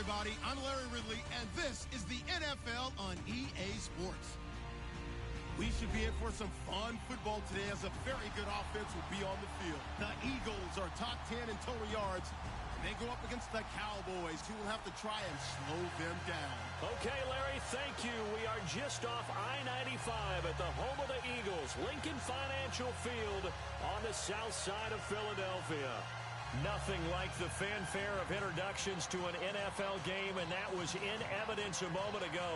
everybody. I'm Larry Ridley, and this is the NFL on EA Sports. We should be in for some fun football today as a very good offense will be on the field. The Eagles are top 10 in total yards. They go up against the Cowboys, who will have to try and slow them down. Okay, Larry, thank you. We are just off I-95 at the home of the Eagles, Lincoln Financial Field on the south side of Philadelphia. Nothing like the fanfare of introductions to an NFL game, and that was in evidence a moment ago.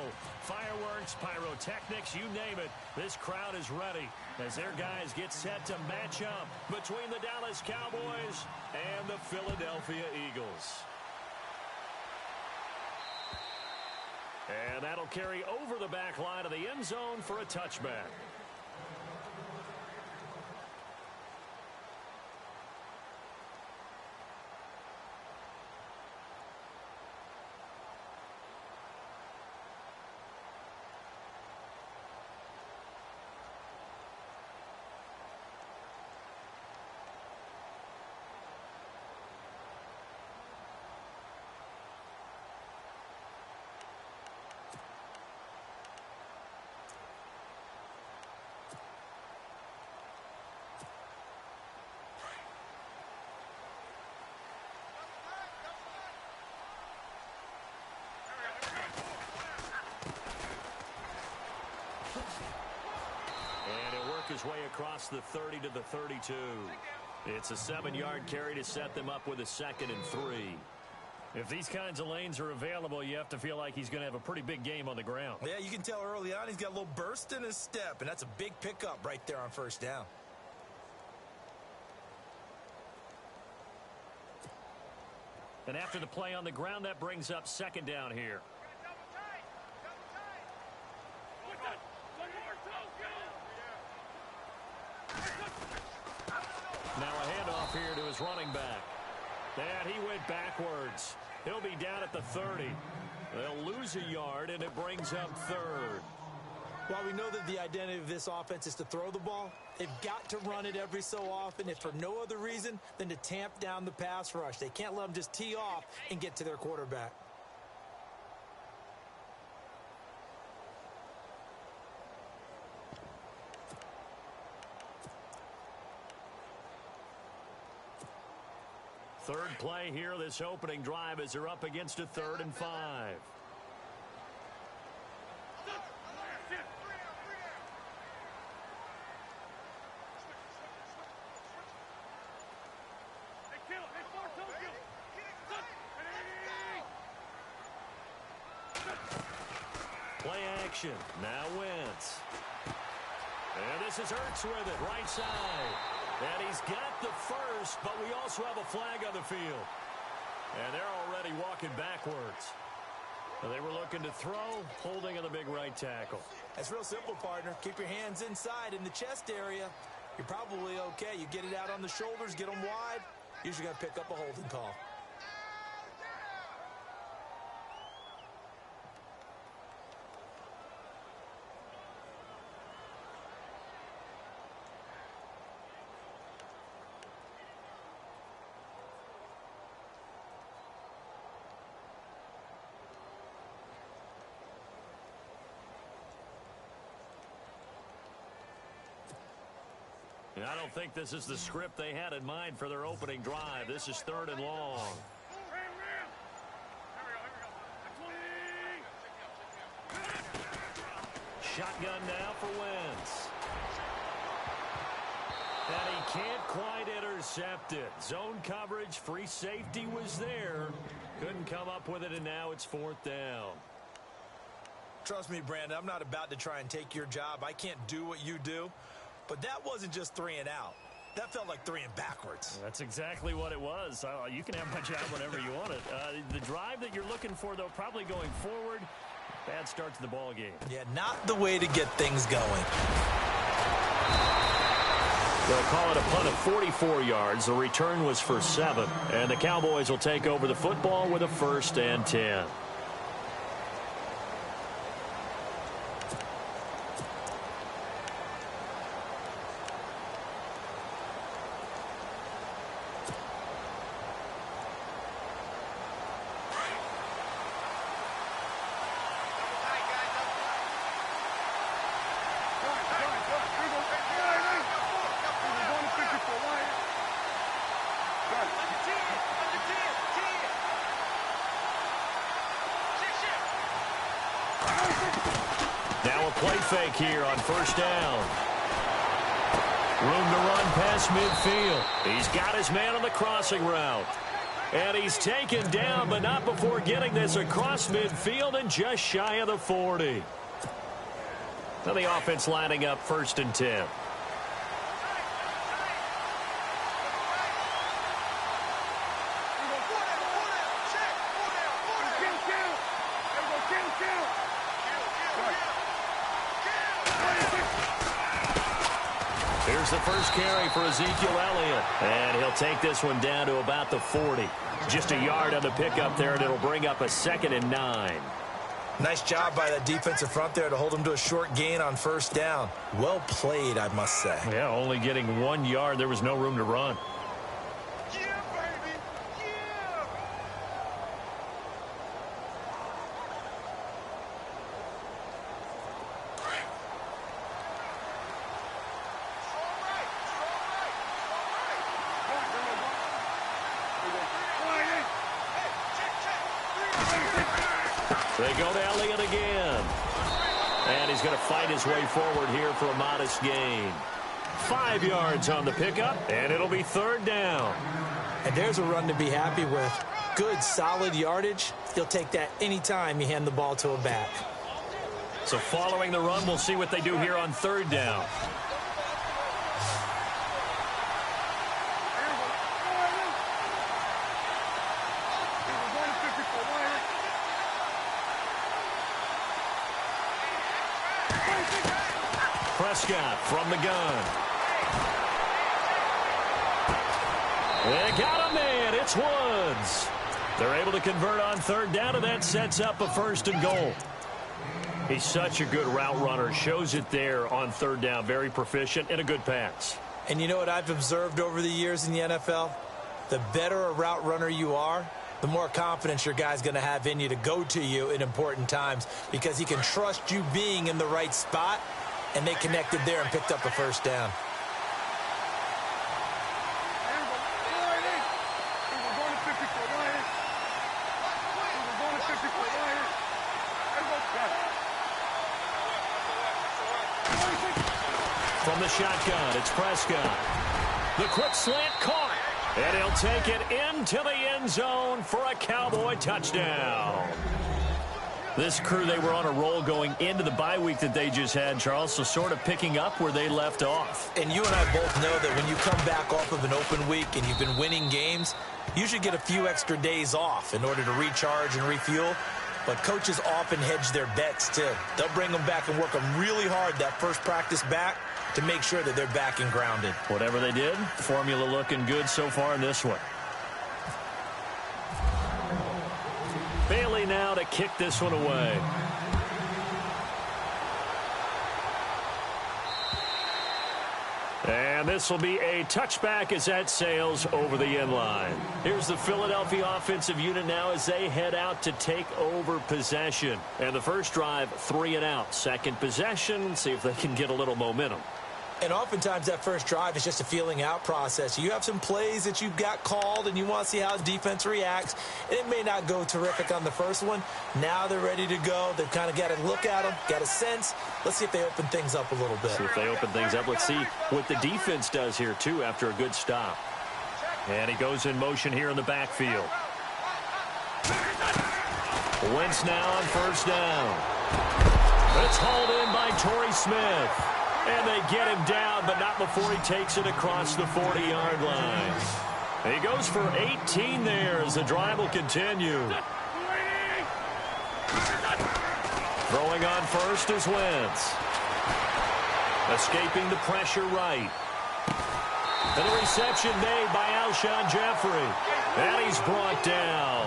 Fireworks, pyrotechnics, you name it. This crowd is ready as their guys get set to match up between the Dallas Cowboys and the Philadelphia Eagles. And that'll carry over the back line of the end zone for a touchback. His way across the 30 to the 32. It's a 7-yard carry to set them up with a 2nd and 3. If these kinds of lanes are available, you have to feel like he's going to have a pretty big game on the ground. Yeah, you can tell early on he's got a little burst in his step, and that's a big pickup right there on first down. And after the play on the ground, that brings up 2nd down here. Now a handoff here to his running back. And he went backwards. He'll be down at the 30. They'll lose a yard, and it brings up 3rd. While we know that the identity of this offense is to throw the ball, they've got to run it every so often, if for no other reason than to tamp down the pass rush. They can't let them just tee off and get to their quarterback. Third play here, this opening drive, as they're up against a 3rd and 5. Play action. Now Wentz. And this is Hurts with it, right side. And he's got the first, but we also have a flag on the field. And they're already walking backwards. They were looking to throw, holding on the big right tackle. That's real simple, partner. Keep your hands inside in the chest area. You're probably okay. You get it out on the shoulders, get them wide. Usually got to pick up a holding call. I don't think this is the script they had in mind for their opening drive. This is 3rd and long. Shotgun now for Wentz. And he can't quite intercept it. Zone coverage, free safety was there. Couldn't come up with it, and now it's 4th down. Trust me, Brandon, I'm not about to try and take your job. I can't do what you do. But that wasn't just 3 and out. That felt like 3 and backwards. That's exactly what it was. You can have my job whenever you want it. The drive that you're looking for, though, probably going forward. Bad start to the ball game. Yeah, not the way to get things going. They'll call it a punt of 44 yards. The return was for 7. And the Cowboys will take over the football with a 1st and 10. play fake here on first down. Room to run past midfield. He's got his man on the crossing route. And he's taken down, but not before getting this across midfield and just shy of the 40. Now the offense lining up 1st and 10. Here's the first carry for Ezekiel Elliott. And he'll take this one down to about the 40. Just a yard on the pickup there, and it'll bring up a 2nd and 9. Nice job by that defensive front there to hold him to a short gain on first down. Well played, I must say. Yeah, only getting 1 yard. There was no room to run. Yeah, baby. Yeah. They go to Elliott again. And he's going to fight his way forward here for a modest gain. 5 yards on the pickup, and it'll be 3rd down. And there's a run to be happy with. Good, solid yardage. You'll take that anytime you hand the ball to a back. So following the run, we'll see what they do here on 3rd down. Prescott from the gun. They got a man. It's Woods. They're able to convert on 3rd down, and that sets up a 1st and goal. He's such a good route runner. Shows it there on 3rd down. Very proficient and a good pass. And you know what I've observed over the years in the NFL? The better a route runner you are, the more confidence your guy's going to have in you to go to you in important times because he can trust you being in the right spot. And they connected there and picked up a 1st down. From the shotgun, it's Prescott. The quick slant caught. And he'll take it into the end zone for a Cowboy touchdown. This crew, they were on a roll going into the bye week that they just had, Charles, so sort of picking up where they left off. And you and I both know that when you come back off of an open week and you've been winning games, you should get a few extra days off in order to recharge and refuel. But coaches often hedge their bets, too. They'll bring them back and work them really hard that first practice back to make sure that they're back and grounded. Whatever they did, formula looking good so far in this one. Bailey now to kick this one away. And this will be a touchback as that sails over the end line. Here's the Philadelphia offensive unit now as they head out to take over possession. And the first drive, 3 and out. Second possession, see if they can get a little momentum. And oftentimes that first drive is just a feeling out process. You have some plays that you've got called and you want to see how the defense reacts. It may not go terrific on the first one. Now they're ready to go. They've kind of got to look at them, got a sense. Let's see if they open things up a little bit. See if they open things up. Let's see what the defense does here, too, after a good stop. And he goes in motion here in the backfield. Wentz now on first down. It's hauled in by Torrey Smith. And they get him down, but not before he takes it across the 40-yard line. He goes for 18 there as the drive will continue. Throwing on first is Wentz. Escaping the pressure right. And the reception made by Alshon Jeffrey. And he's brought down.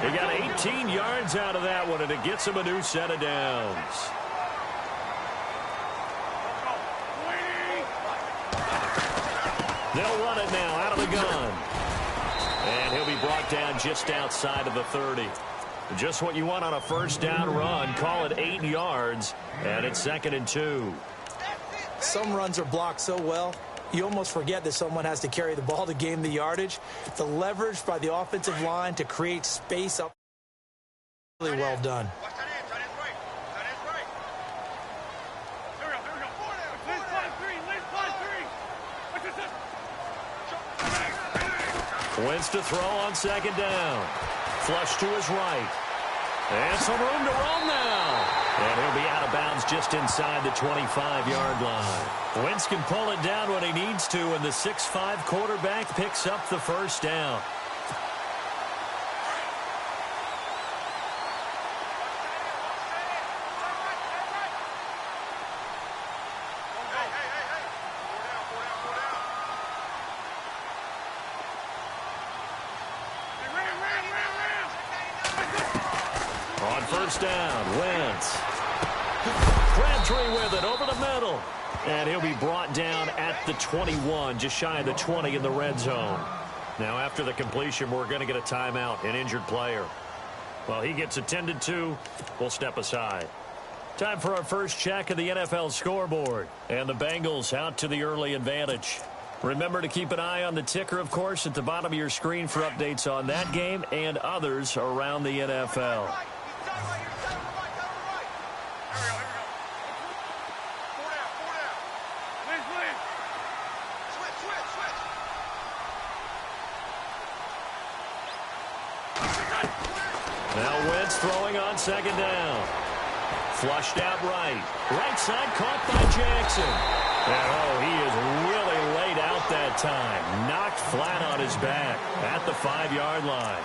He got 18 yards out of that one, and it gets him a new set of downs. They'll run it now out of the gun. And he'll be brought down just outside of the 30. Just what you want on a first down run. Call it 8 yards. And it's 2nd and 2. Some runs are blocked so well, you almost forget that someone has to carry the ball to gain the yardage. The leverage by the offensive line to create space up. Really well done. Wentz to throw on second down. Flush to his right. And some room to roam now. And he'll be out of bounds just inside the 25-yard line. Wentz can pull it down when he needs to, and the 6'5" quarterback picks up the first down. On first down, Wentz. Crabtree with it over the middle. And he'll be brought down at the 21, just shy of the 20 in the red zone. Now after the completion, we're going to get a timeout, an injured player. Well, he gets attended to. We'll step aside. Time for our first check of the NFL scoreboard. And the Bengals out to the early advantage. Remember to keep an eye on the ticker, of course, at the bottom of your screen for updates on that game and others around the NFL. Now Wentz throwing on second down. Flushed out right. Right side caught by Jackson. And he is really laid out that time. Knocked flat on his back at the 5-yard line.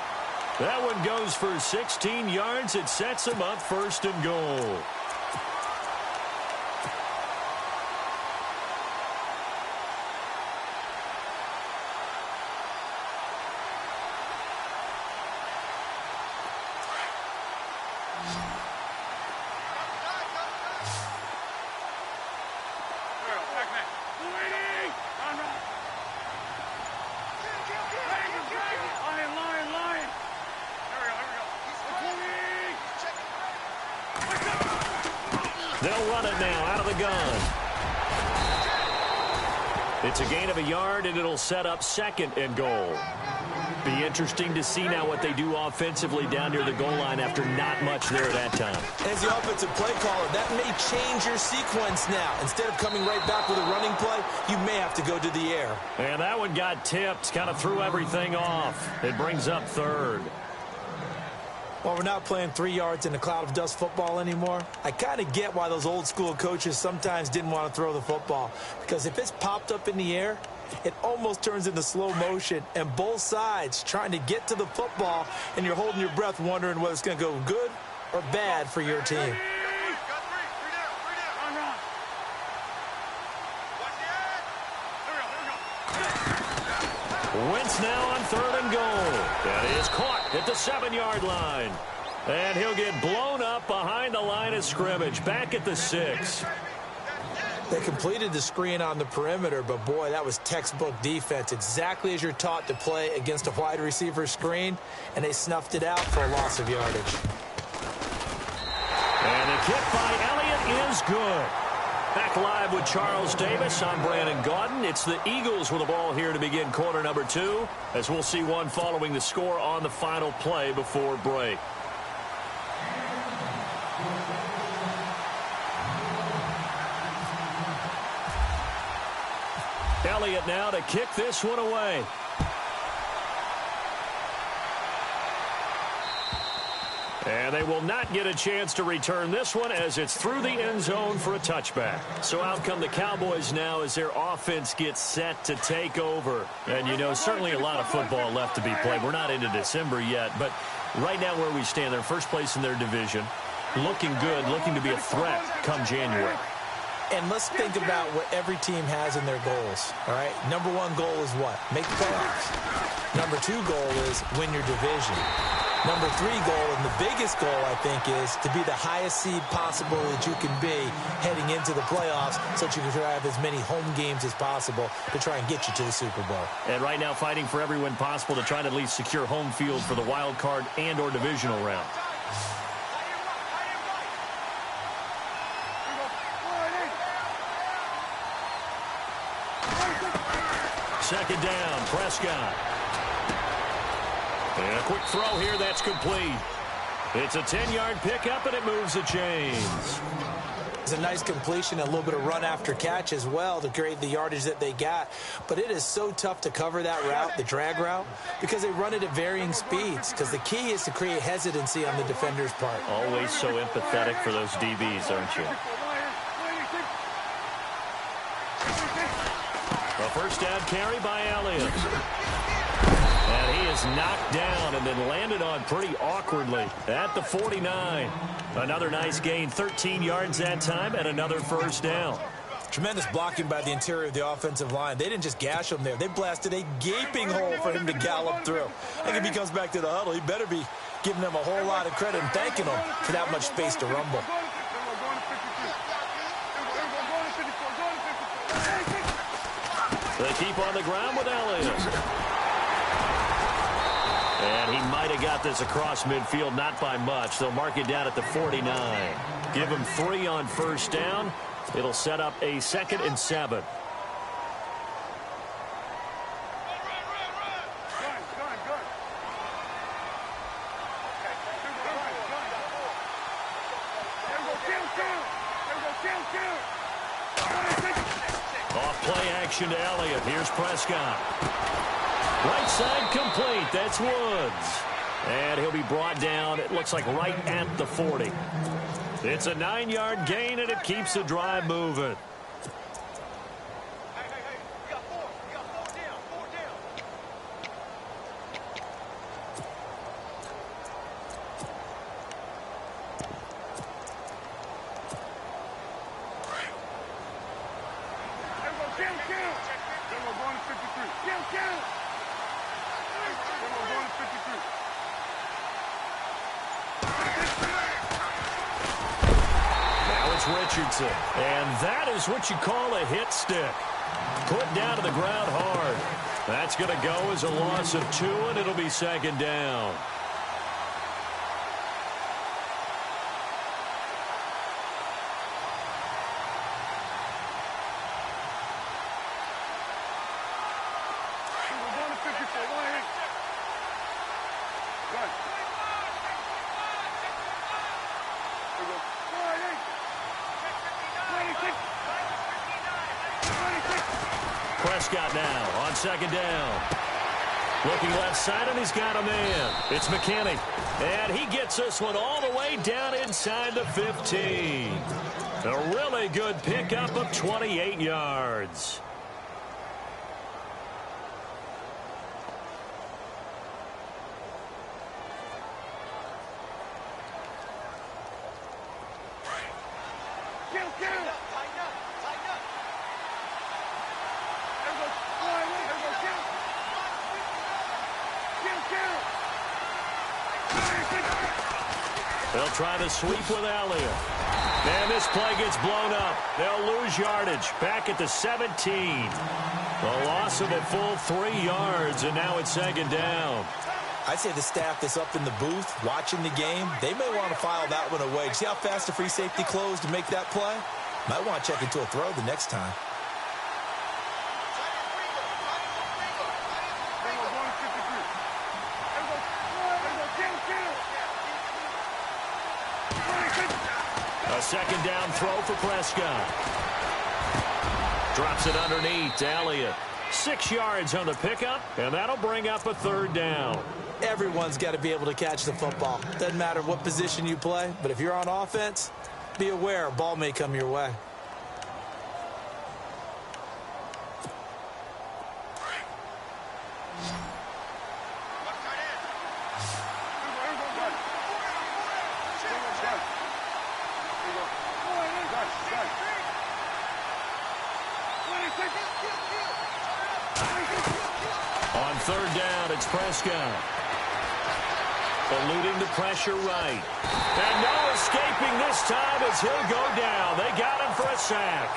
That one goes for 16 yards. It sets him up first and goal. They'll run it now out of the gun. It's a gain of a yard, and it'll set up second and goal. Be interesting to see now what they do offensively down near the goal line after not much there at that time. As the offensive play caller, that may change your sequence now. Instead of coming right back with a running play, you may have to go to the air. And that one got tipped, kind of threw everything off. It brings up third. While we're not playing 3 yards in a cloud of dust football anymore, I kind of get why those old school coaches sometimes didn't want to throw the football. Because if it's popped up in the air, it almost turns into slow motion, and both sides trying to get to the football, and you're holding your breath wondering whether it's going to go good or bad for your team. Wentz now on third and goal. That is caught at the 7-yard line. And he'll get blown up behind the line of scrimmage, back at the 6. They completed the screen on the perimeter, but boy, that was textbook defense. Exactly as you're taught to play against a wide receiver screen, and they snuffed it out for a loss of yardage. And the kick by Elliott is good. Back live with Charles Davis. I'm Brandon Gaudin. It's the Eagles with the ball here to begin quarter number 2, as we'll see one following the score on the final play before break. Elliott now to kick this one away. And they will not get a chance to return this one as it's through the end zone for a touchback. So out come the Cowboys now as their offense gets set to take over. And, you know, certainly a lot of football left to be played. We're not into December yet, but right now where we stand, they're first place in their division, looking good, looking to be a threat come January. And let's think about what every team has in their goals, all right? Number 1 goal is what? Make the playoffs. Number 2 goal is win your division. Number 3 goal, and the biggest goal, I think, is to be the highest seed possible that you can be heading into the playoffs so that you can have as many home games as possible to try and get you to the Super Bowl. And right now fighting for every win possible to try to at least secure home field for the wild card and or divisional round. Second down, Prescott. And a quick throw here, that's complete. It's a 10-yard pickup, and it moves the chains. was a nice completion, a little bit of run after catch as well to create the yardage that they got. But it is so tough to cover that route, the drag route, because they run it at varying speeds. Because the key is to create hesitancy on the defender's part. Always so empathetic for those DBs, aren't you? A first down carry by Elliott. And he is knocked down and then landed on pretty awkwardly at the 49. Another nice gain, 13 yards that time, and another first down. Tremendous blocking by the interior of the offensive line. They didn't just gash him there. They blasted a gaping hole for him to gallop through. I think if he comes back to the huddle, he better be giving them a whole lot of credit and thanking them for that much space to rumble. They keep on the ground with Elliott. And he might have got this across midfield, not by much. They'll mark it down at the 49. Give him 3 on first down. It'll set up a 2nd and 7. Off play action to Elliott. Here's Prescott. Right side complete. That's Woods. And he'll be brought down, it looks like right at the 40. It's a 9-yard gain, and it keeps the drive moving. Richardson, and that is what you call a hit stick. Put down to the ground hard. That's going to go as a loss of 2, and it'll be 2nd down. Prescott now on 2nd down. Looking left side, and he's got a man. It's McKinney. And he gets this one all the way down inside the 15. A really good pickup of 28 yards. They'll try to sweep with Elliott. And this play gets blown up. They'll lose yardage back at the 17. The loss of a full 3 yards, and now it's 2nd down. I'd say the staff that's up in the booth watching the game, they may want to file that one away. See how fast the free safety closed to make that play? Might want to check into a throw the next time. A 2nd down throw for Prescott. Drops it underneath to Elliott. 6 yards on the pickup, and that'll bring up a 3rd down. Everyone's got to be able to catch the football. Doesn't matter what position you play, but if you're on offense, be aware a ball may come your way. On 3rd down, it's Prescott. Eluding the pressure right. And no escaping this time as he'll go down. They got him for a sack.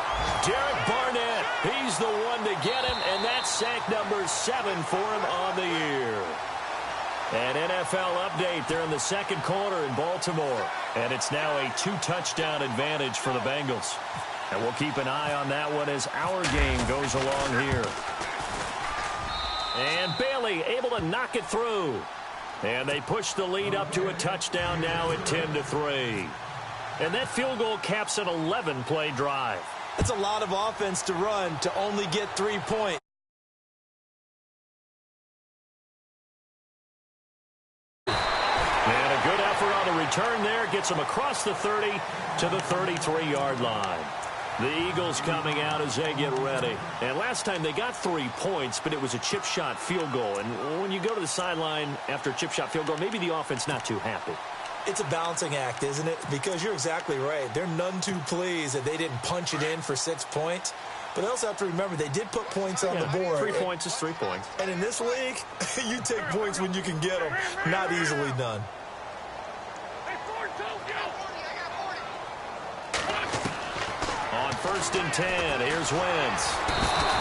Derek Barnett, he's the one to get him, and that's sack number 7 for him on the year. An NFL update. They're in the 2nd quarter in Baltimore, and it's now a 2-touchdown advantage for the Bengals. And we'll keep an eye on that one as our game goes along here. And Bailey able to knock it through. And they push the lead up to a touchdown now at 10-3. And that field goal caps an 11-play drive. That's a lot of offense to run to only get 3 points. And a good effort on the return there. Gets them across the 30 to the 33-yard line. The Eagles coming out as they get ready. And last time they got 3 points, but it was a chip shot field goal. And when you go to the sideline after a chip shot field goal, maybe the offense not too happy. It's a balancing act, isn't it? Because you're exactly right. They're none too pleased that they didn't punch it in for 6 points. But they also have to remember they did put points on the board. 3 points is 3 points. And in this league, you take points when you can get them. Not easily done. On 1st and 10, here's Wentz.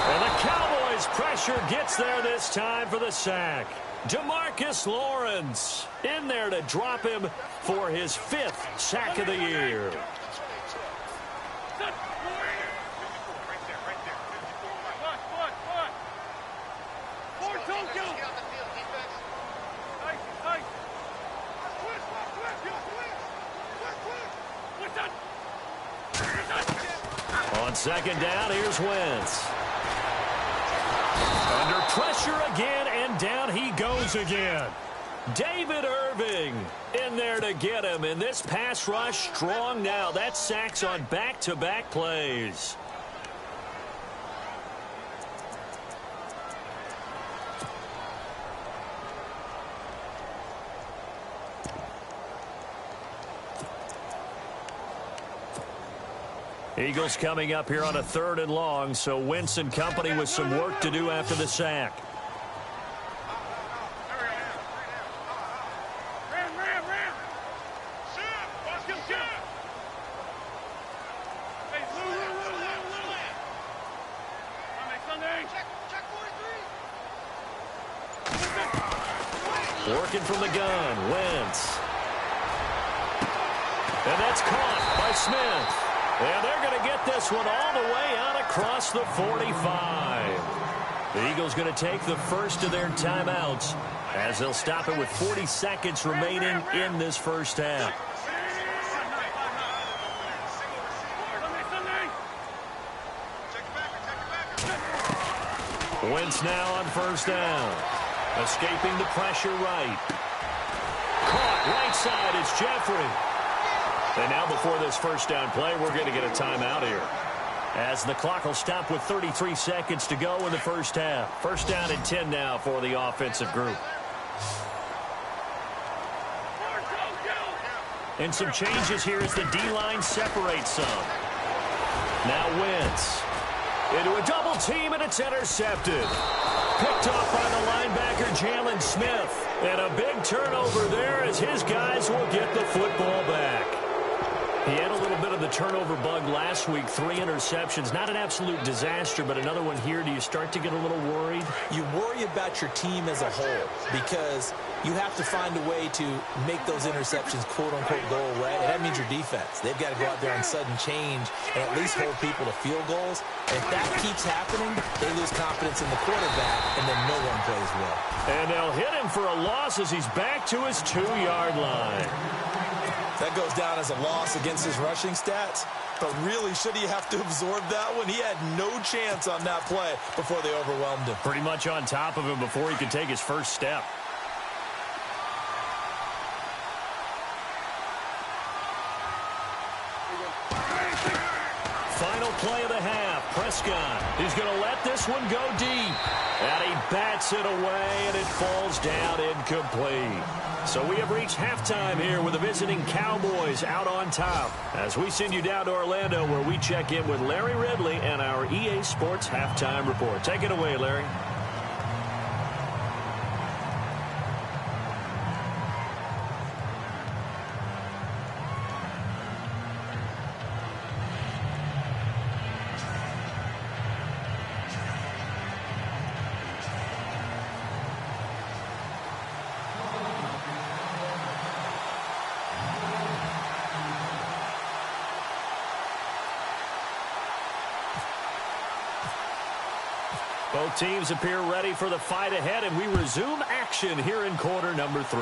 And the Cowboys' pressure gets there this time for the sack. DeMarcus Lawrence in there to drop him for his 5th sack of the year. On 2nd down, here's Wentz. Under pressure again, and down he goes again. David Irving in there to get him. And this pass rush strong now. That's sacks on back-to-back plays. Eagles coming up here on a 3rd and long, so Wentz and company with some work to do after the sack. Working from the gun, Wentz. And that's caught by Smith. And they're going to get this one all the way out across the 45. The Eagles going to take the first of their timeouts as they'll stop it with 40 seconds remaining in this first half. Wentz now on 1st down. Escaping the pressure right. Caught right side, it's Jeffrey. And now before this 1st down play, we're going to get a timeout here, as the clock will stop with 33 seconds to go in the first half. 1st down and 10 now for the offensive group. And some changes here as the D-line separates some. Now Wentz into a double team, and it's intercepted. Picked off by the linebacker, Jalen Smith. And a big turnover there as his guys will get the football back. He had a little bit of the turnover bug last week, 3 interceptions. Not an absolute disaster, but another one here. Do you start to get a little worried? You worry about your team as a whole because you have to find a way to make those interceptions, quote-unquote, go away. And that means your defense. They've got to go out there on sudden change and at least hold people to field goals. And if that keeps happening, they lose confidence in the quarterback, and then no one plays well. And they'll hit him for a loss as he's back to his 2-yard line. That goes down as a loss against his rushing stats. But really, should he have to absorb that one? He had no chance on that play before they overwhelmed him. Pretty much on top of him before he could take his first step. Final play of the half. Prescott, he's going to let this one go deep. And he bats it away, and it falls down incomplete. So we have reached halftime here with the visiting Cowboys out on top, as we send you down to Orlando, where we check in with Larry Ridley and our EA Sports Halftime Report. Take it away, Larry. Both teams appear ready for the fight ahead, and we resume action here in quarter number 3.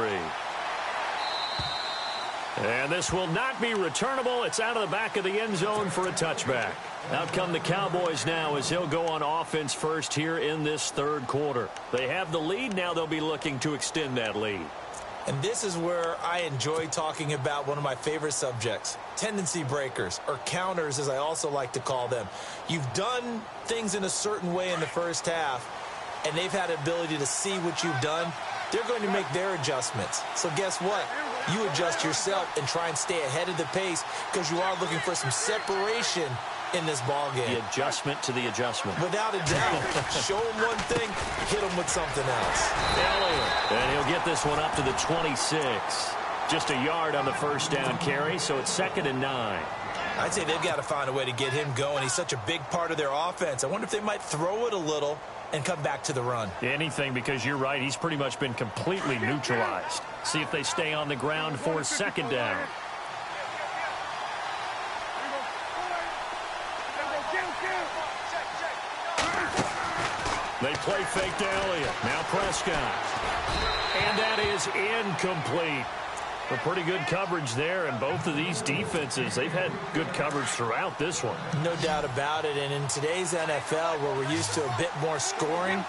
And this will not be returnable. It's out of the back of the end zone for a touchback. Out come the Cowboys now as he'll go on offense first here in this third quarter. They have the lead. Now they'll be looking to extend that lead. And this is where I enjoy talking about one of my favorite subjects, tendency breakers, or counters as I also like to call them. You've done things in a certain way in the first half, and they've had the ability to see what you've done. They're going to make their adjustments. So guess what? You adjust yourself and try and stay ahead of the pace because you are looking for some separation in this ball game. The adjustment to the adjustment. Without a doubt. Show him one thing, hit him with something else. Elliott. And he'll get this one up to the 26. Just a yard on the first down carry, so it's 2nd and 9. I'd say they've got to find a way to get him going. He's such a big part of their offense. I wonder if they might throw it a little and come back to the run. Anything, because you're right. He's pretty much been completely neutralized. See if they stay on the ground for 2nd down. They play fake to Elliott. Now Prescott. And that is incomplete. A pretty good coverage there, and both of these defenses, they've had good coverage throughout this one. No doubt about it, and in today's NFL, where we're used to a bit more scoring,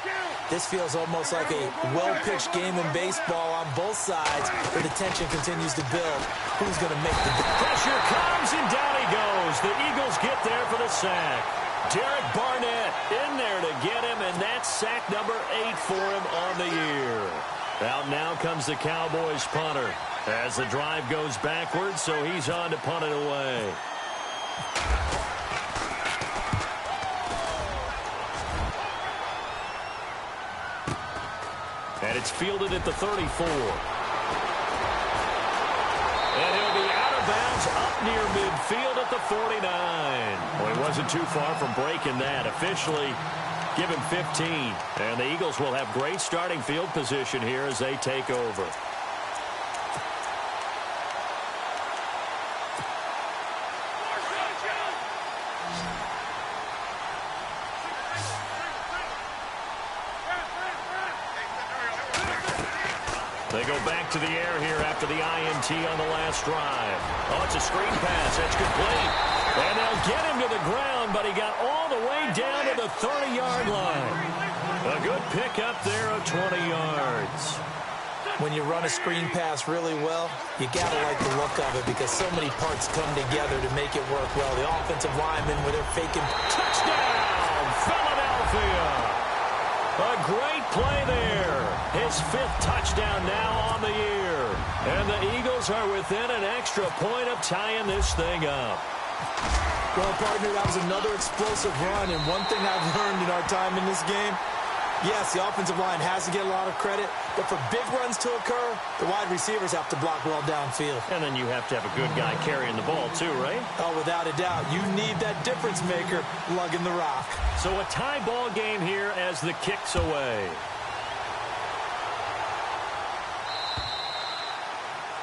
this feels almost like a well-pitched game in baseball on both sides, where the tension continues to build. Who's going to make the pressure comes, and down he goes. The Eagles get there for the sack. Derek Barnett in there to get him, and that's sack number 8 for him on the year. Out now comes the Cowboys punter as the drive goes backwards, so he's on to punt it away. And it's fielded at the 34. And he'll be out of bounds up near midfield at the 49. Well, he wasn't too far from breaking that. Officially, give him 15. And the Eagles will have great starting field position here as they take over. They go back to the air here after the INT on the last drive. Oh, it's a screen pass. That's complete. And they'll get him to the ground, but he got all the way down to the 30-yard line. A good pickup there of 20 yards. When you run a screen pass really well, you got to like the look of it because so many parts come together to make it work well. The offensive linemen where they're faking. Touchdown, Philadelphia. A great play there. His 5th touchdown now on the year. And the Eagles are within an extra point of tying this thing up. Well, partner, that was another explosive run. And one thing I've learned in our time in this game, yes, the offensive line has to get a lot of credit. But for big runs to occur, the wide receivers have to block well downfield. And then you have to have a good guy carrying the ball too, right? Oh, without a doubt. You need that difference maker lugging the rock. So a tie ball game here as the kick's away.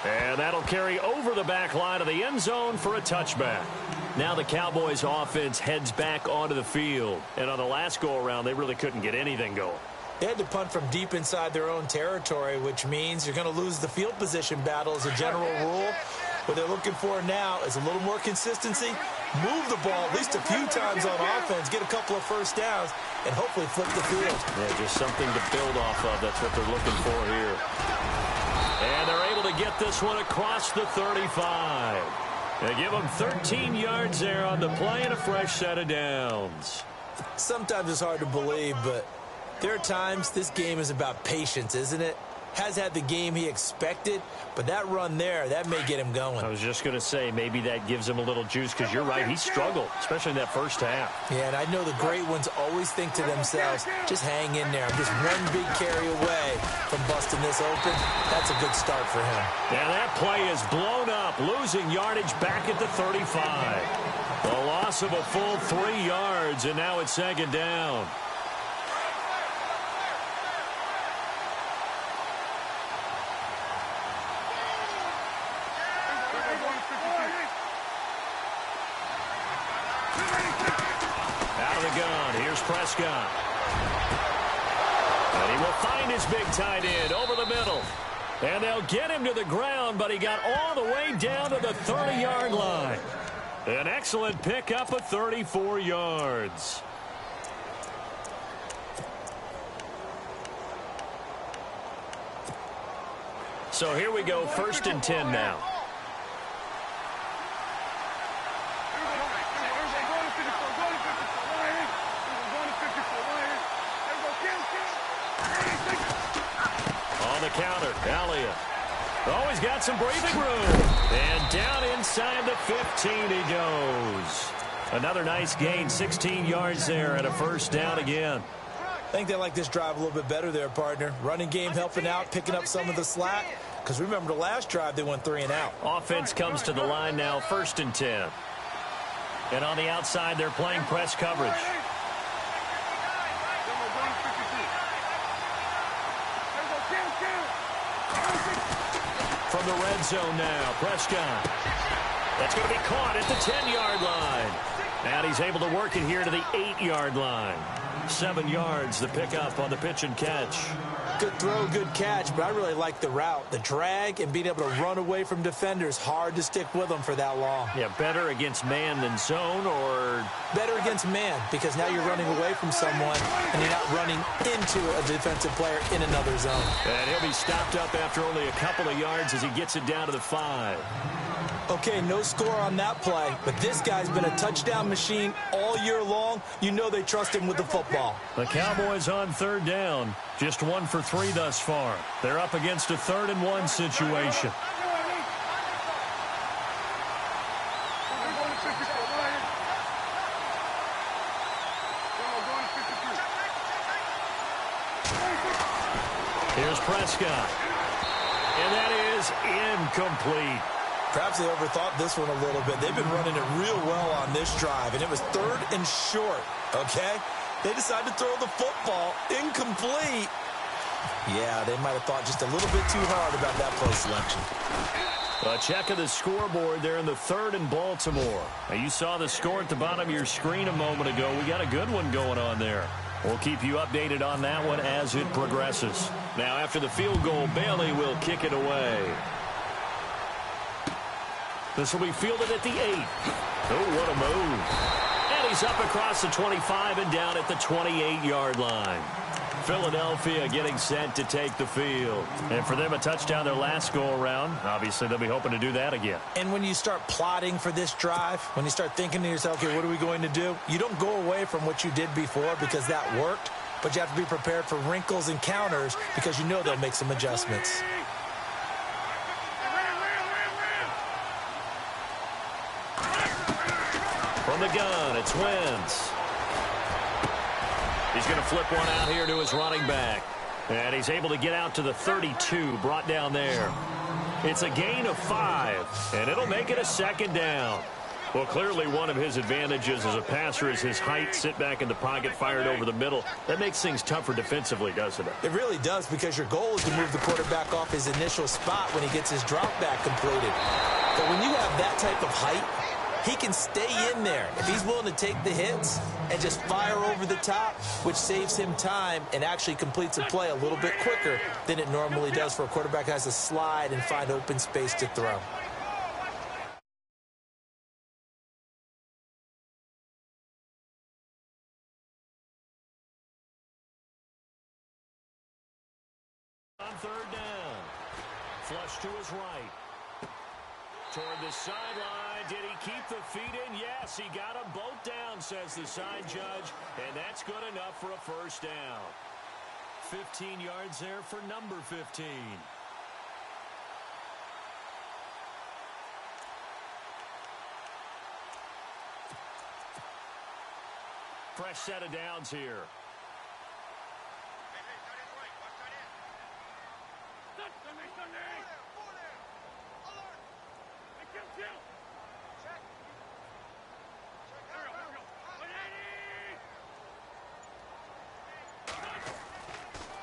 And that'll carry over the back line of the end zone for a touchback. Now the Cowboys offense heads back onto the field. And on the last go-around, they really couldn't get anything going. They had to punt from deep inside their own territory, which means you're going to lose the field position battle as a general rule. What they're looking for now is a little more consistency, move the ball at least a few times on offense, get a couple of first downs, and hopefully flip the field. Yeah, just something to build off of. That's what they're looking for here. And they're able to get this one across the 35. They give them 13 yards there on the play and a fresh set of downs. Sometimes it's hard to believe, but there are times this game is about patience, isn't it? Has had the game he expected, but that run there, that may get him going. I was just going to say, maybe that gives him a little juice, because you're right, he struggled, especially in that first half. Yeah, and I know the great ones always think to themselves, just hang in there. I'm just one big carry away from busting this open. That's a good start for him. Yeah, that play is blown up, losing yardage back at the 35. A loss of a full 3 yards, and now it's 2nd down. Prescott. And he will find his big tight end over the middle. And they'll get him to the ground, but he got all the way down to the 30-yard line. An excellent pickup of 34 yards. So here we go, 1st and 10 now. On the counter, Elliott. Oh, he's got some breathing room. And down inside the 15 he goes. Another nice gain, 16 yards there and a 1st down again. I think they like this drive a little bit better there, partner. Running game helping out, picking up some of the slack. Because remember, the last drive, they went 3 and out. Offense comes to the line now, 1st and 10. And on the outside, they're playing press coverage. From the red zone now, Prescott. That's going to be caught at the 10-yard line. And he's able to work it here to the 8-yard line. 7 yards, the pickup on the pitch and catch. Good throw, good catch, but I really like the route. The drag and being able to run away from defenders, hard to stick with them for that long. Yeah, better against man than zone, or? Better against man, because now you're running away from someone and you're not running into a defensive player in another zone. And he'll be stopped up after only a couple of yards as he gets it down to the 5. Okay, no score on that play, but this guy's been a touchdown machine all year long. You know they trust him with the football. The Cowboys on 3rd down. Just 1 for 3 thus far. They're up against a 3rd and 1 situation. Here's Prescott. And that is incomplete. Perhaps they overthought this one a little bit. They've been running it real well on this drive, and it was 3rd and short, okay? They decided to throw the football incomplete. Yeah, they might have thought just a little bit too hard about that play selection. A check of the scoreboard there in the 3rd in Baltimore. Now, you saw the score at the bottom of your screen a moment ago. We got a good one going on there. We'll keep you updated on that one as it progresses. Now, after the field goal, Bailey will kick it away. This will be fielded at the 8. Oh, what a move. And he's up across the 25 and down at the 28-yard line. Philadelphia getting set to take the field. And for them, a touchdown their last go-around. Obviously, they'll be hoping to do that again. And when you start plotting for this drive, when you start thinking to yourself, okay, what are we going to do? You don't go away from what you did before because that worked, but you have to be prepared for wrinkles and counters because you know they'll make some adjustments. From the gun, it's Wentz. He's going to flip one out here to his running back. And he's able to get out to the 32, brought down there. It's a gain of 5, and it'll make it a 2nd down. Well, clearly one of his advantages as a passer is his height, sit back in the pocket, fired over the middle. That makes things tougher defensively, doesn't it? It really does, because your goal is to move the quarterback off his initial spot when he gets his drop back completed. But when you have that type of height, he can stay in there if he's willing to take the hits and just fire over the top, which saves him time and actually completes a play a little bit quicker than it normally does for a quarterback who has to slide and find open space to throw. On 3rd down, flush to his right. Toward the sideline. Did he keep the feet in? Yes, he got them both down, says the side judge. And that's good enough for a 1st down. 15 yards there for number 15. Fresh set of downs here.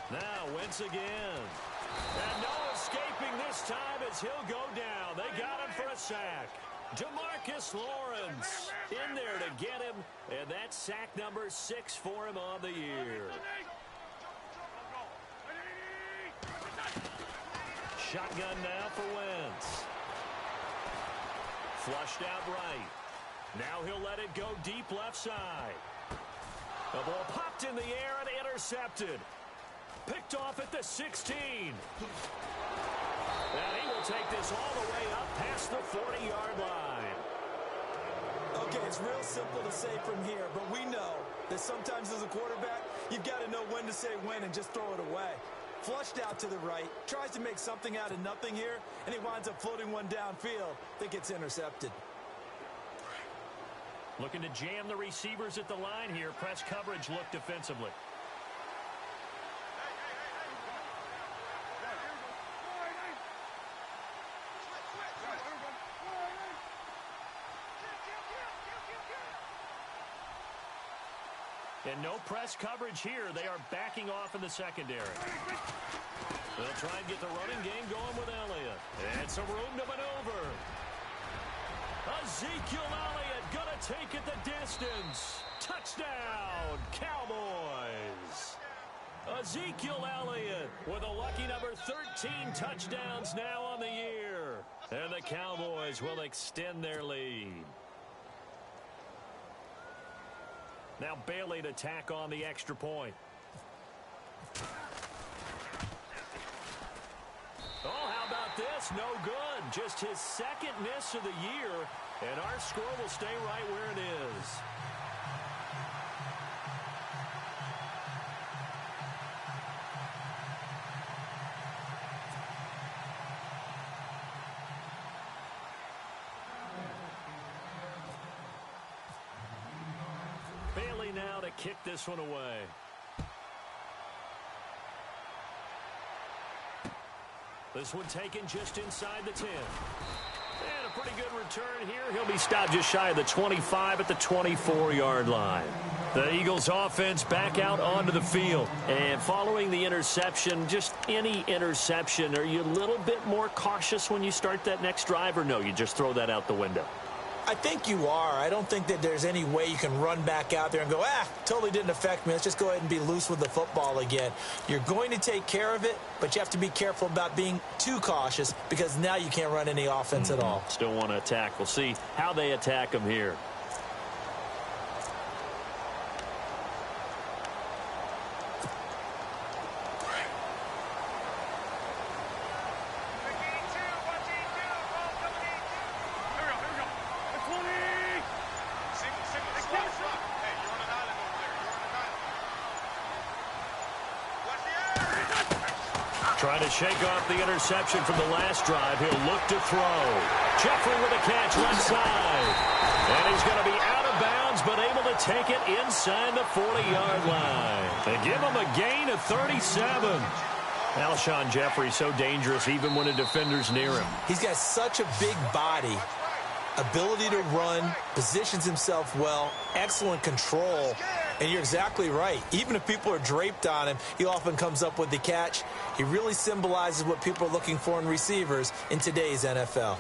Now Wentz again. And no escaping this time as he'll go down. They got him for a sack. DeMarcus Lawrence in there to get him. And that's sack number 6 for him on the year. Shotgun now for Wentz. Flushed out right. Now he'll let it go deep left side. The ball popped in the air and intercepted. Picked off at the 16. And he will take this all the way up past the 40-yard line. Okay, it's real simple to say from here, but we know that sometimes as a quarterback, you've got to know when to say when and just throw it away. Flushed out to the right, tries to make something out of nothing here, and he winds up floating one downfield that gets intercepted. Looking to jam the receivers at the line here. Press coverage look defensively. And no press coverage here. They are backing off in the secondary. They'll try and get the running game going with Elliott. And some room to maneuver. Ezekiel Elliott going to take it the distance. Touchdown, Cowboys. Ezekiel Elliott with a lucky number 13 touchdowns now on the year. And the Cowboys will extend their lead. Now Bailey to tack on the extra point. Oh, how about this? No good. Just his second miss of the year, and our score will stay right where it is. Bailey now to kick this one away. This one taken just inside the 10. And a pretty good return here. He'll be stopped just shy of the 25 at the 24-yard line. The Eagles offense back out onto the field. And following the interception, just any interception, are you a little bit more cautious when you start that next drive, or no, you just throw that out the window? I think you are. I don't think that there's any way you can run back out there and go, totally didn't affect me. Let's just go ahead and be loose with the football again. You're going to take care of it, but you have to be careful about being too cautious because now you can't run any offense at all. Still want to attack. We'll see how they attack him here. Trying to shake off the interception from the last drive. He'll look to throw. Jeffrey with a catch left side. And he's going to be out of bounds, but able to take it inside the 40-yard line. They give him a gain of 37. Alshon Jeffrey so dangerous even when a defender's near him. He's got such a big body, ability to run, positions himself well, excellent control. And you're exactly right. Even if people are draped on him, he often comes up with the catch. He really symbolizes what people are looking for in receivers in today's NFL.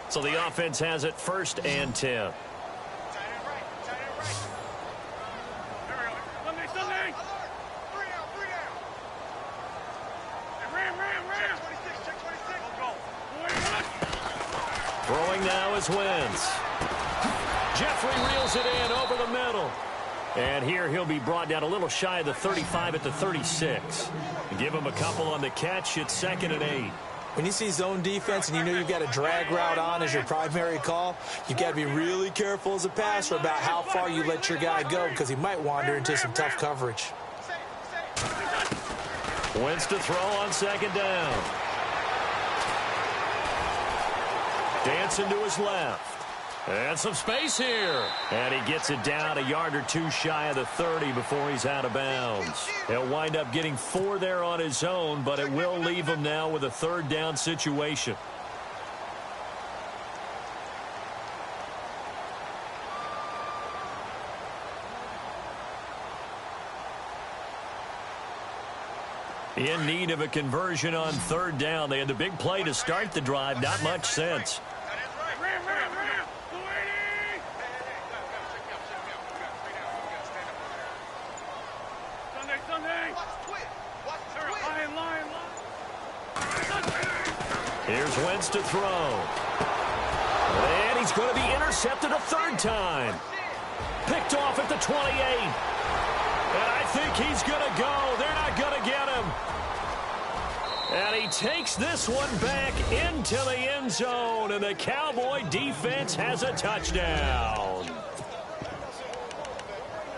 So the offense has it 1st and 10. Throwing now is Wentz. Jeffrey reels it in over the middle. And here he'll be brought down a little shy of the 35 at the 36. Give him a couple on the catch. It's 2nd and 8. When you see zone defense and you know you've got a drag route on as your primary call, you've got to be really careful as a passer about how far you let your guy go because he might wander into some tough coverage. Wentz to throw on 2nd down. Dancing to his left. And some space here. And he gets it down a yard or two shy of the 30 before he's out of bounds. He'll wind up getting 4 there on his own, but it will leave him now with a 3rd down situation. In need of a conversion on 3rd down. They had the big play to start the drive. Not much sense. Here's Wentz to throw. And he's going to be intercepted a third time. Picked off at the 28. And I think he's going to go. They're not going to get him. And he takes this one back into the end zone. And the Cowboy defense has a touchdown.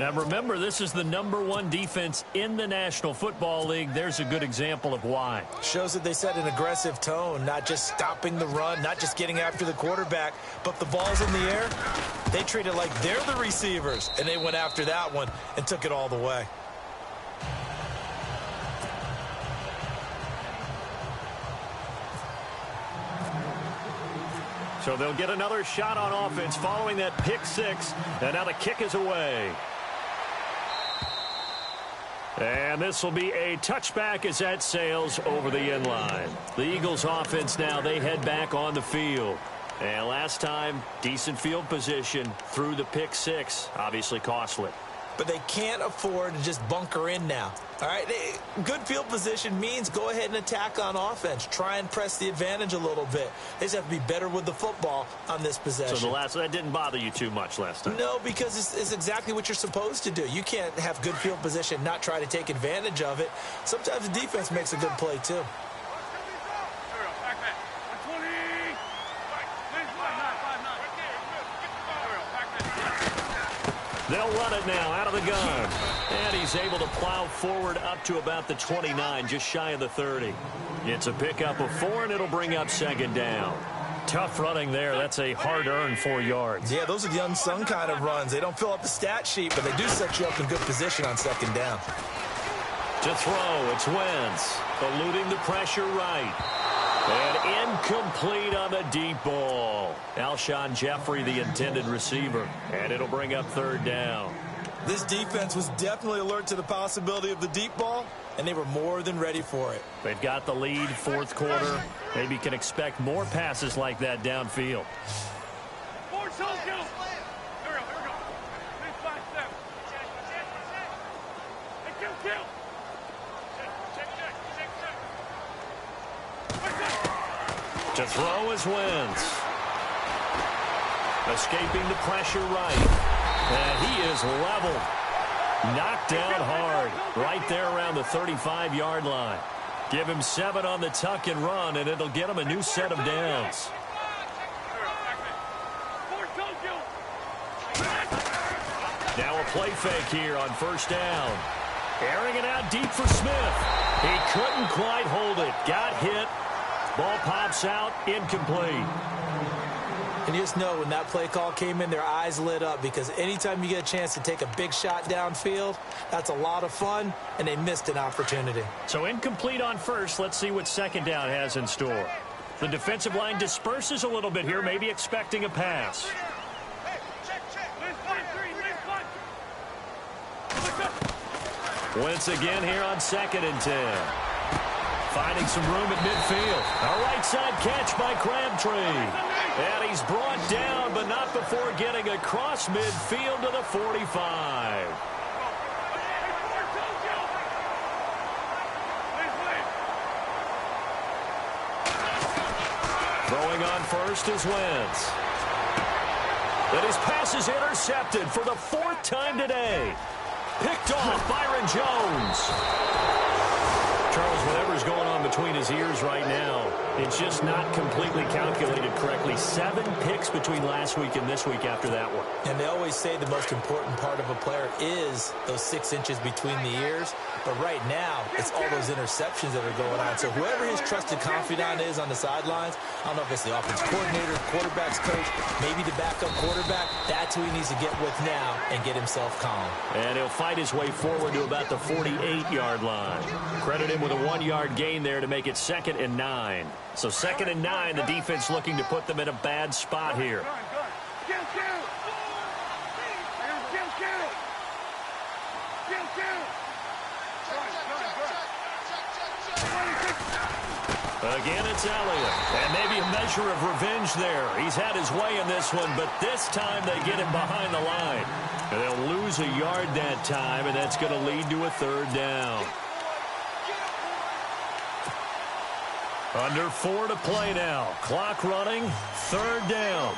Now, remember, this is the #1 defense in the National Football League. There's a good example of why. Shows that they set an aggressive tone, not just stopping the run, not just getting after the quarterback, but the ball's in the air. They treat it like they're the receivers, and they went after that one and took it all the way. So they'll get another shot on offense following that pick six, and now the kick is away. And this will be a touchback as that sails over the end line. The Eagles offense now, they head back on the field. And last time, decent field position through the pick six, obviously costly. But they can't afford to just bunker in now. All right, good field position means go ahead and attack on offense. Try and press the advantage a little bit. They just have to be better with the football on this possession. So that didn't bother you too much last time? No, because it's exactly what you're supposed to do. You can't have good field position, not try to take advantage of it. Sometimes the defense makes a good play, too. They'll run it now out of the gun. And he's able to plow forward up to about the 29, just shy of the 30. It's a pickup of 4, and it'll bring up second down. Tough running there. That's a hard-earned 4 yards. Yeah, those are the unsung kind of runs. They don't fill up the stat sheet, but they do set you up in good position on second down. To throw, it's Wentz. Eluding the pressure right. And incomplete on the deep ball. Alshon Jeffrey, the intended receiver. And it'll bring up third down. This defense was definitely alert to the possibility of the deep ball, and they were more than ready for it. They've got the lead, fourth quarter. Maybe can expect more passes like that downfield. To throw is Wentz. Escaping the pressure right. And he is level. Knocked down hard. Right there around the 35-yard line. Give him 7 on the tuck and run, and it'll get him a new set of downs. Now a play fake here on first down. Airing it out deep for Smith. He couldn't quite hold it. Got hit. Ball pops out, incomplete. And you just know when that play call came in, their eyes lit up, because anytime you get a chance to take a big shot downfield, that's a lot of fun, and they missed an opportunity. So incomplete on first. Let's see what second down has in store. The defensive line disperses a little bit here, maybe expecting a pass. Wentz again here on 2nd and 10. Finding some room at midfield. A right side catch by Crabtree. And he's brought down, but not before getting across midfield to the 45. Throwing on first is Wentz. And his pass is intercepted for the 4th time today. Picked off Byron Jones. Charles, whatever's going on between his ears right now, it's just not completely calculated correctly. 7 picks between last week and this week after that one. And they always say the most important part of a player is those 6 inches between the ears. But right now, it's all those interceptions that are going on. So whoever his trusted confidant is on the sidelines, I don't know if it's the offense coordinator, quarterback's coach, maybe the backup quarterback, that's who he needs to get with now and get himself calm. And he'll fight his way forward to about the 48-yard line. Credit him with a 1-yard gain there to make it 2nd and 9. So 2nd and 9, the defense looking to put them in a bad spot here. Again, it's Elliott. And maybe a measure of revenge there. He's had his way in this one, but this time they get him behind the line. And they'll lose a yard that time, and that's going to lead to a 3rd down. Under 4 to play now. Clock running. 3rd down.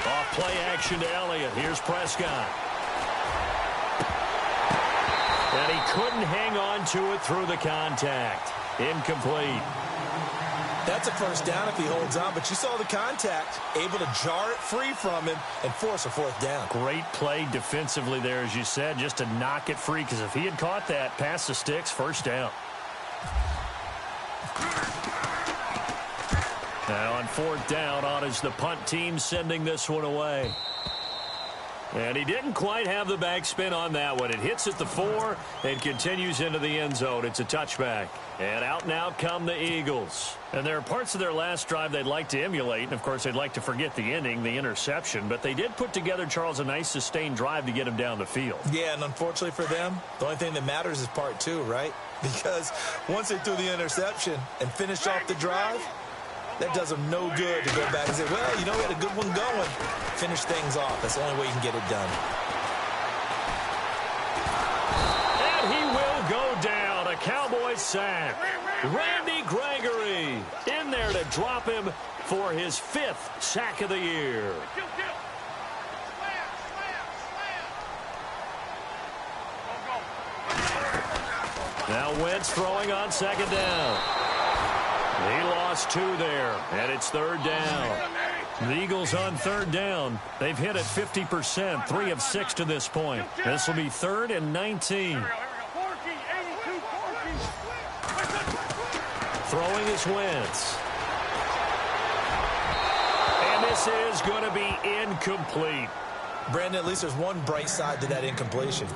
Off play action to Elliott. Here's Prescott. And he couldn't hang on to it through the contact. Incomplete. That's a first down if he holds on, but you saw the contact, able to jar it free from him and force a 4th down. Great play defensively there, as you said, just to knock it free, because if he had caught that, past the sticks, 1st down. Now on 4th down, on is the punt team sending this one away. And he didn't quite have the backspin on that one. It hits at the 4 and continues into the end zone. It's a touchback. And out now come the Eagles. And there are parts of their last drive they'd like to emulate. And, of course, they'd like to forget the ending, the interception. But they did put together, Charles, a nice sustained drive to get him down the field. Yeah, and unfortunately for them, the only thing that matters is part 2, right? Because once they threw the interception and finished off the drive, that does them no good to go back and say, well, you know, we had a good one going. Finish things off. That's the only way you can get it done. And he will go down. A Cowboys sack. Randy Gregory in there to drop him for his 5th sack of the year. Now Wentz throwing on 2nd down. He lost 2 there, and it's 3rd down. The Eagles on 3rd down. They've hit it 50%, 3 of 6 to this point. This will be 3rd and 19. Throwing is Wentz. And this is going to be incomplete. Brandon, at least there's one bright side to that incompletion.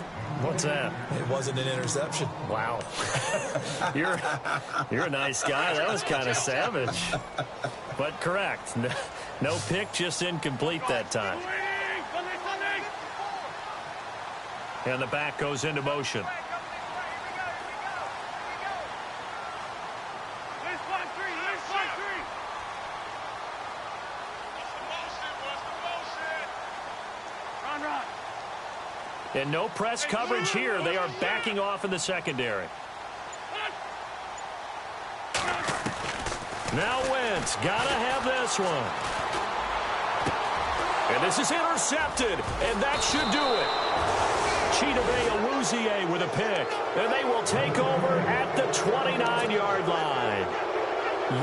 What's that? It wasn't an interception. Wow. You're a nice guy. That was kind of savage. But correct. No pick, just incomplete that time. And the back goes into motion. And no press coverage here. They are backing off in the secondary. Now Wentz, gotta have this one. And this is intercepted, and that should do it. Chidobe Awuzie with a pick, and they will take over at the 29-yard line.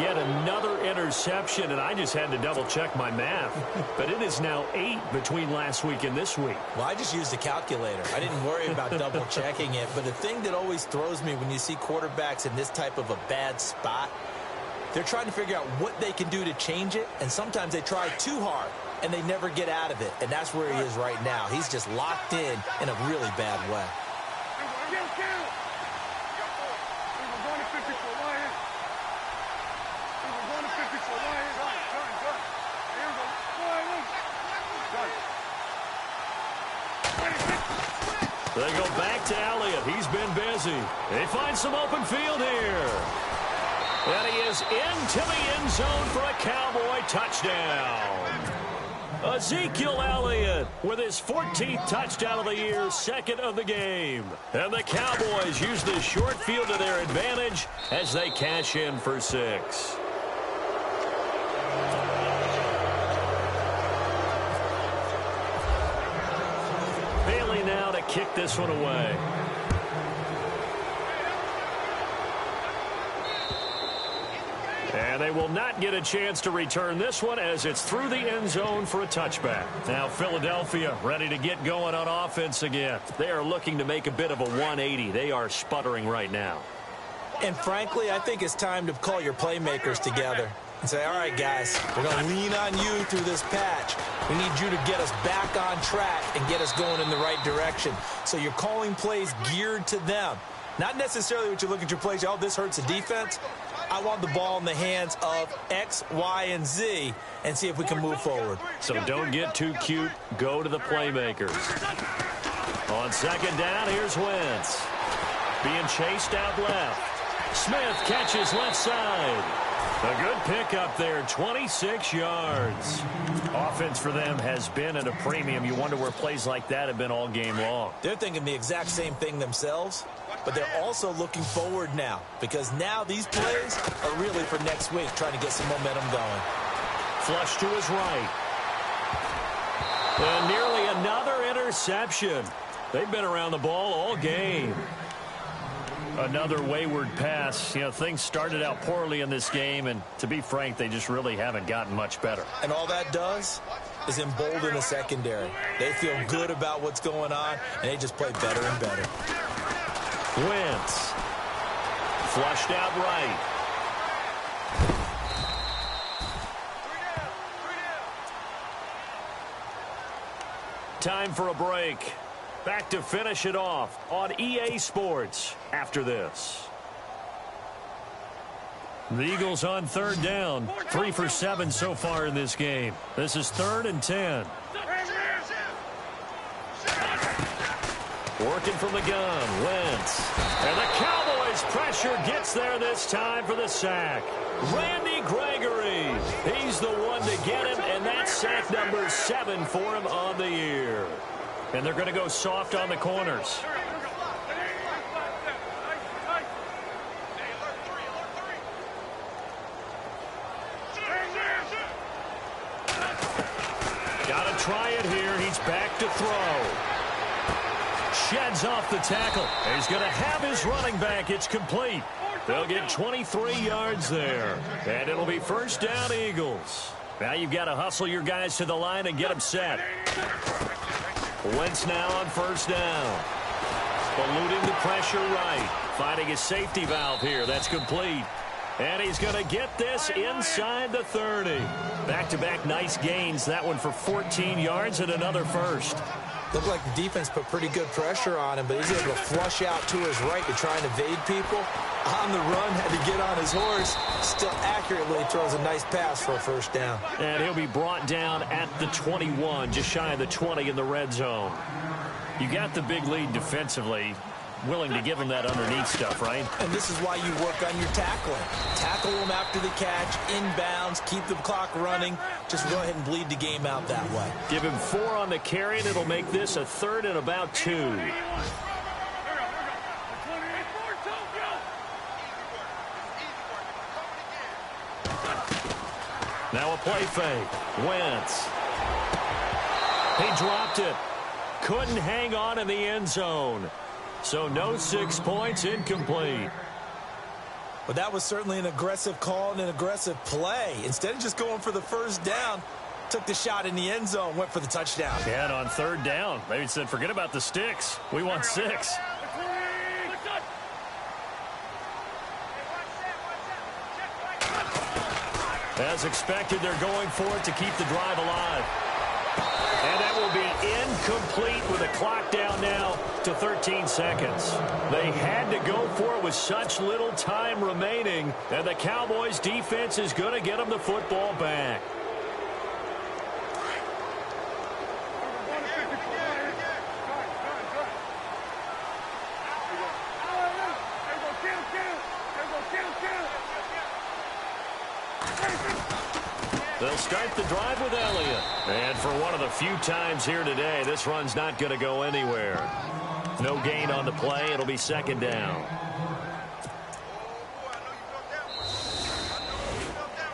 Yet another interception, and I just had to double-check my math. But it is now 8 between last week and this week. Well, I just used a calculator. I didn't worry about double-checking it. But the thing that always throws me when you see quarterbacks in this type of a bad spot, they're trying to figure out what they can do to change it, and sometimes they try too hard, and they never get out of it. And that's where he is right now. He's just locked in a really bad way. They go back to Elliott. He's been busy. They find some open field here. And he is into the end zone for a Cowboy touchdown. Ezekiel Elliott with his 14th touchdown of the year, 2nd of the game. And the Cowboys use this short field to their advantage as they cash in for 6. Bailey now to kick this one away. And they will not get a chance to return this one as it's through the end zone for a touchback. Now Philadelphia ready to get going on offense again. They are looking to make a bit of a 180. They are sputtering right now. And frankly, I think it's time to call your playmakers together and say, all right, guys, we're going to lean on you through this patch. We need you to get us back on track and get us going in the right direction. So you're calling plays geared to them. Not necessarily what you look at your plays, oh, this hurts the defense. I want the ball in the hands of X, Y, and Z and see if we can move forward. So don't get too cute. Go to the playmakers. On 2nd down, here's Wentz. Being chased out left. Smith catches left side. A good pickup there, 26 yards. Offense for them has been at a premium. You wonder where plays like that have been all game long. They're thinking the exact same thing themselves, but they're also looking forward now because now these plays are really for next week, trying to get some momentum going. Flush to his right. And nearly another interception. They've been around the ball all game. Another wayward pass. You know, things started out poorly in this game, and to be frank, they just really haven't gotten much better. And all that does is embolden the secondary. They feel good about what's going on, and they just play better and better. Wentz. Flushed out right. Time for a break. Back to finish it off on EA Sports after this. The Eagles on third down. 3 for 7 so far in this game. This is 3rd and 10. Working from the gun, Wentz. And the Cowboys pressure gets there this time for the sack. Randy Gregory. He's the one to get him, and that's sack number 7 for him on the year. And they're going to go soft on the corners. Got to try it here. He's back to throw. Sheds off the tackle. He's going to have his running back. It's complete. They'll get 23 yards there. And it'll be first down, Eagles. Now you've got to hustle your guys to the line and get them set. Wentz now on first down. Eluding the pressure right. Finding his safety valve here. That's complete. And he's going to get this inside the 30. Back-to-back nice gains. That one for 14 yards and another first. Looked like the defense put pretty good pressure on him, but he's able to flush out to his right to try and evade people. On the run, had to get on his horse. Still accurately throws a nice pass for a first down. And he'll be brought down at the 21, just shy of the 20 in the red zone. You got the big lead defensively. Willing to give him that underneath stuff, right? And this is why you work on your tackling. Tackle them after the catch, inbounds, keep the clock running. Just go ahead and bleed the game out that way. Give him 4 on the carry, and it'll make this a 3rd and about 2. Now a play fake. Wentz. He dropped it. Couldn't hang on in the end zone. So no 6 points, incomplete. But that was certainly an aggressive call and an aggressive play. Instead of just going for the first down, took the shot in the end zone, went for the touchdown. Yeah, and on 3rd down, they said, forget about the sticks. We want 6. As expected, they're going for it to keep the drive alive. And that will be incomplete with the clock down now to 13 seconds. They had to go for it with such little time remaining, and the Cowboys defense is going to get them the football back. They'll start the drive with Elliott. And for one of the few times here today, this run's not going to go anywhere. No gain on the play. It'll be 2nd down.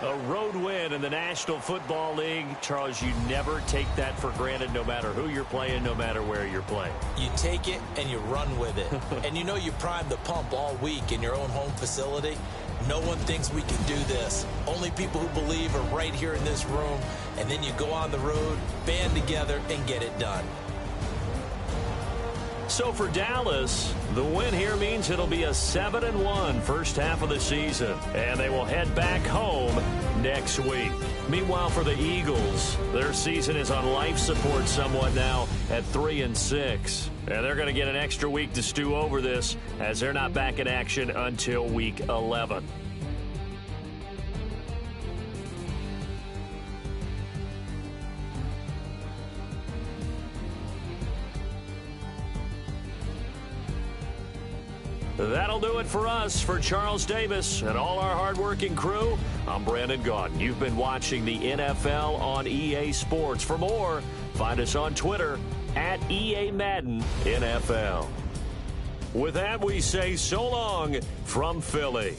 A road win in the National Football League. Charles, you never take that for granted no matter who you're playing, no matter where you're playing. You take it and you run with it. And you know you primed the pump all week in your own home facility. No one thinks we can do this. Only people who believe are right here in this room. And then you go on the road, band together, and get it done. So for Dallas, the win here means it'll be a 7-1 first half of the season. And they will head back home next week. Meanwhile, for the Eagles, their season is on life support somewhat now at 3-6. And they're going to get an extra week to stew over this as they're not back in action until week 11. That'll do it for us. For Charles Davis and all our hardworking crew, I'm Brandon Gaudin. You've been watching the NFL on EA Sports. For more, find us on Twitter at EA Madden NFL. With that, we say so long from Philly.